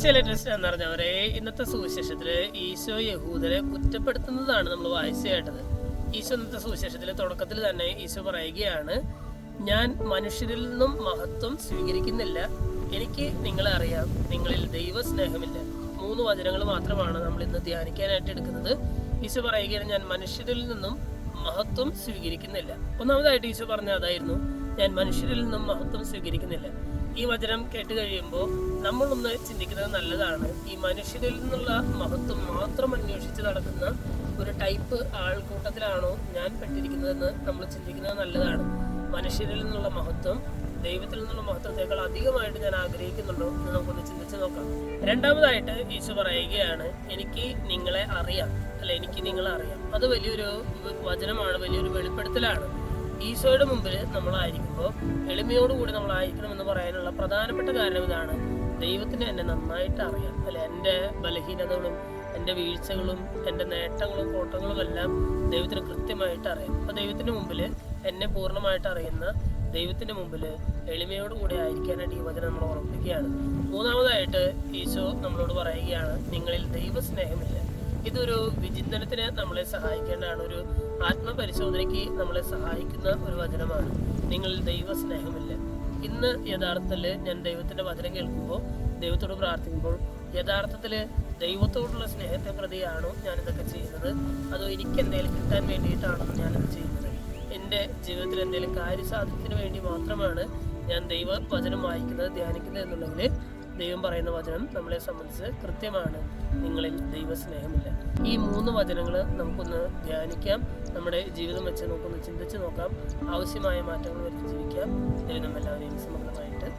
ചില ടെസ്റ്റ് എന്ന് പറഞ്ഞവരെ ഇന്നത്തെ സുവിശേഷത്തില് ഈശോ യഹൂദരെ കുറ്റപ്പെടുത്തുന്നതാണ് നമ്മൾ വായിച്ചു കേട്ടത്. ഈശോ ഇന്നത്തെ സുവിശേഷത്തിലെ തുടക്കത്തിൽ തന്നെ ഈശോ പറയുകയാണ്, ഞാൻ മനുഷ്യരിൽ നിന്നും മഹത്വം സ്വീകരിക്കുന്നില്ല, എനിക്ക് നിങ്ങളെ അറിയാം, നിങ്ങളിൽ ദൈവസ്നേഹമില്ല. 3 വചനങ്ങൾ മാത്രമാണ് നമ്മൾ ഇന്ന് ധ്യാനിക്കാനായിട്ട് എടുക്കുന്നത്. ഈശോ പറയുകയാണ്, ഞാൻ മനുഷ്യരിൽ നിന്നും മഹത്വം സ്വീകരിക്കുന്നില്ല. ഒന്നാമതായിട്ട് ഈശോ പറഞ്ഞ അതായിരുന്നു, ഞാൻ മനുഷ്യരിൽ നിന്നും മഹത്വം സ്വീകരിക്കുന്നില്ല. ഈ വചനം കേട്ട് കഴിയുമ്പോൾ നമ്മളൊന്ന് ചിന്തിക്കുന്നത് നല്ലതാണ്. ഈ മനുഷ്യരിൽ നിന്നുള്ള മഹത്വം മാത്രം അന്വേഷിച്ച് നടക്കുന്ന ഒരു ടൈപ്പ് ആൾക്കൂട്ടത്തിലാണോ ഞാൻ പെട്ടിരിക്കുന്നതെന്ന് നമ്മൾ ചിന്തിക്കുന്നത് നല്ലതാണ്. മനുഷ്യരിൽ നിന്നുള്ള മഹത്വം ദൈവത്തിൽ നിന്നുള്ള മഹത്വത്തെക്കാൾ അധികമായിട്ട് ഞാൻ ആഗ്രഹിക്കുന്നുണ്ടോ എന്ന് നമുക്കൊന്ന് ചിന്തിച്ച് നോക്കാം. രണ്ടാമതായിട്ട് ഈശോ പറയുകയാണ്, എനിക്ക് നിങ്ങളെ അറിയാം, അല്ല എനിക്ക് നിങ്ങളെ അറിയാം. അത് വലിയൊരു വചനമാണ്, വലിയൊരു വെളിപ്പെടുത്തലാണ്. ഈശോയുടെ മുമ്പിൽ നമ്മളായിരിക്കുമ്പോൾ എളിമയോടുകൂടി നമ്മളായിരിക്കണം എന്ന് പറയാനുള്ള പ്രധാനപ്പെട്ട കാരണം ഇതാണ്, ദൈവത്തിന് എന്നെ നന്നായിട്ട് അറിയാം. അല്ലെ, എൻ്റെ ബലഹീനതകളും എൻ്റെ വീഴ്ചകളും എൻ്റെ നേട്ടങ്ങളും കോട്ടങ്ങളും എല്ലാം ദൈവത്തിന് കൃത്യമായിട്ട് അറിയാം. അപ്പോൾ ദൈവത്തിന് മുമ്പിൽ എന്നെ പൂർണ്ണമായിട്ട് അറിയുന്ന ദൈവത്തിൻ്റെ മുമ്പിൽ എളിമയോടുകൂടി ആയിരിക്കാനായിട്ട് ഈ വചനം നമ്മൾ ഓർമ്മിപ്പിക്കുകയാണ്. മൂന്നാമതായിട്ട് ഈശോ നമ്മളോട് പറയുകയാണ്, നിങ്ങളിൽ ദൈവസ്നേഹമില്ല. ഇതൊരു വിചിന്തനത്തിന് നമ്മളെ സഹായിക്കേണ്ടതാണ്, ഒരു ആത്മപരിശോധനയ്ക്ക് നമ്മളെ സഹായിക്കുന്ന ഒരു വചനമാണ്. നിങ്ങളിൽ ദൈവസ്നേഹമില്ല. ഇന്ന് യഥാർത്ഥത്തിൽ ഞാൻ ദൈവത്തിൻ്റെ വചനം കേൾക്കുമ്പോൾ, ദൈവത്തോട് പ്രാർത്ഥിക്കുമ്പോൾ യഥാർത്ഥത്തിൽ ദൈവത്തോടുള്ള സ്നേഹത്തെ പ്രതിയാണോ ഞാനിതൊക്കെ ചെയ്യുന്നത്, അതോ എനിക്ക് എന്തെങ്കിലും കിട്ടാൻ വേണ്ടിയിട്ടാണോ ഞാനിത് ചെയ്യുന്നത്? എൻ്റെ ജീവിതത്തിൽ എന്തെങ്കിലും കാര്യസാധ്യത്തിന് വേണ്ടി മാത്രമാണ് ഞാൻ ദൈവ വചനം വായിക്കുന്നത്, ധ്യാനിക്കുന്നത് എന്നുണ്ടെങ്കിൽ ദൈവം പറയുന്ന വചനം നമ്മളെ സംബന്ധിച്ച് കൃത്യമാണ്, നിങ്ങളിൽ ദൈവസ്നേഹമില്ല. ഈ 3 വചനങ്ങൾ നമുക്കൊന്ന് ധ്യാനിക്കാം, നമ്മുടെ ജീവിതം വെച്ച് നമുക്കൊന്ന് ചിന്തിച്ച് നോക്കാം, ആവശ്യമായ മാറ്റങ്ങൾ വരുത്തി ജീവിക്കാം. ദൈവം എല്ലാവരെയും സമഗ്രമായിട്ട്